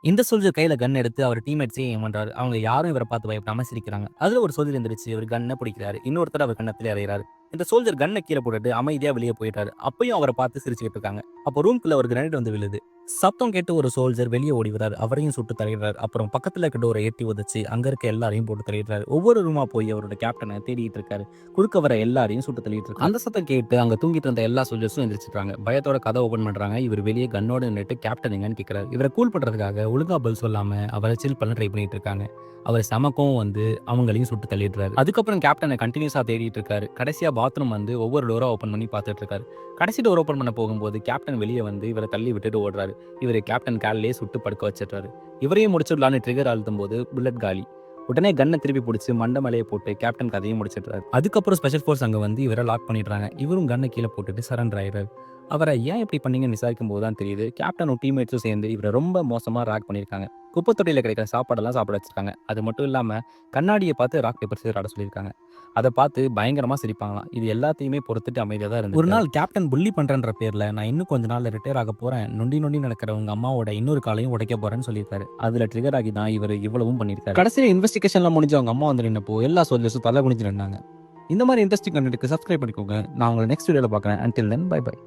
இந்த சோல்ஜர் கையில கன் எடுத்து அவர் டீம்மேட்ஸே ஏம் பண்றாரு. அவங்க யாரும் இவர பார்த்து பயப்படாம சிரிக்கிறாங்க. அதுல ஒரு சோல்ஜர் எந்திரிச்சு இவர் கன்ன பிடிக்கிறாரு. இன்னொருத்தர் அவர் கன்னத்திலே அறையிறாரு. இந்த சோல்ஜர் கன்ன கீழ போட்டுட்டு அமைதியா வெளிய போயிட்டாரு. அப்பயும் அவர பார்த்து சிரிச்சுக்கிட்டு இருக்காங்க. அப்போ ரூம்குள்ள ஒரு கிரனேட் வந்து விழுது. சத்தம் கேட்டு ஒரு சோல்ஜர் வெளிய ஓடி வராரு. அவரையும் சுட்டு தள்ளிடுறாரு. அப்புறம் பக்கத்துல இருக்க டோர எட்டி உதைச்சு அங்க இருக்க எல்லாரையும் போட்டு தள்ளிடுறாரு. ஒவ்வொரு ரூமா போய் அவரோட கேப்டன தேடிட்டு இருக்காரு. குறுக்க வர எல்லாரையும் சுட்டு தள்ளிட்டு இருக்காரு. அந்த சத்தம் கேட்டு அங்க தூங்கிட்டு இருந்த எல்லா சோல்ஜர்ஸும் எந்திரிச்சிட்டாங்க. பயத்தோட கதவை ஓபன் பண்றாங்க. இவர் வெளியே கன்னோட நின்னுட்டு கேப்டன் எங்கன்னு கேட்கிறாரு. இவரை கூல் பண்றதுக்காக ஒழுங்கா பதில் சொல்லாம அவரை சில் பண்ண ட்ரை பண்ணிட்டு இருக்காங்க. அவர் செம கோவம் வந்து அவங்களையும் சுட்டு தள்ளிடுறாரு. அதுக்கப்புறம் கேப்டனை கண்டினியூஸா தேடிட்டு இருக்காரு. கடைசியா பாத்ரூம் வந்து ஒவ்வொரு டோரா ஓபன் பண்ணி பார்த்துட்டு இருக்காரு. கடைசி டோர் ஓபன் பண்ண போகும்போது கேப்டன் வெளியே வந்து இவரை தள்ளி விட்டுட்டு ஓடுறாரு. இவரை கேப்டன் காலிலே சுட்டு படுக்க வச்சிடுறாரு. இவரையும் முடிச்சிடலான்னு ட்ரிகர் அழுத்தும் போது புல்லட் காலி. உடனே கன்னை திருப்பி பிடிச்சி மண்டை மேலேயே போட்டு கேப்டன் கதையும் முடிச்சிடுறாரு. அதுக்கப்புறம் ஸ்பெஷல் ஃபோர்ஸ் அங்கே வந்து இவரை லாக் பண்ணிடுறாங்க. இவரும் கன்னை கீழே போட்டுட்டு சரண்டர் ஆயிடுறாரு. அவரை ஏன் இப்படி பண்ணீங்கன்னு விசாரிக்கும் போது தான் தெரியுது, கேப்டனும் டீம்மேட்ஸும் சேர்ந்து இவரை ரொம்ப மோசமாக ராக் பண்ணியிருக்காங்க. குப்பை தொட்டியில் கிடைக்கிற சாப்பாடெல்லாம் சாப்பிட வச்சிருக்காங்க. அது மட்டும் இல்லாமல் கண்ணாடியை பார்த்து ராக் பேப்பர் சீர் ஆட சொல்லியிருக்காங்க. அதை பார்த்து பயங்கரமாக சிரிப்பாங்களாம். இது எல்லாத்தையுமே பொறுத்துட்டு அமைதியாக தான் இருந்தது. ஒரு நாள் கேப்டன் புள்ளி பண்ணுறன்ற பேரில் நான் இன்னும் கொஞ்ச நாள் ரிட்டையர் ஆக போகிறேன், நொண்டி நொண்டி நடக்கிற உங்கள் அம்மாவோட இன்னொரு காலையும் உடைக்க போகிறேன்னு சொல்லியிருக்காரு. அதில் ட்ரிகர் ஆகி தான் இவர் இவ்வளவும் பண்ணியிருக்காரு. கடைசியில் இன்வெஸ்டிகேஷன்லாம் முடிஞ்சு அவங்க அம்மா வந்து நின்னப்போ எல்லா சோல்ஜர்ஸும் தலை குனிஞ்சு நின்னாங்க. இந்த மாதிரி இன்ட்ரெஸ்டிங் கண்டென்ட்க்கு சப்ஸ்கிரைப் பண்ணிக்கோங்க. நான் உங்களை நெக்ஸ்ட் வீடியோவில் பார்க்குறேன். Until then bye by.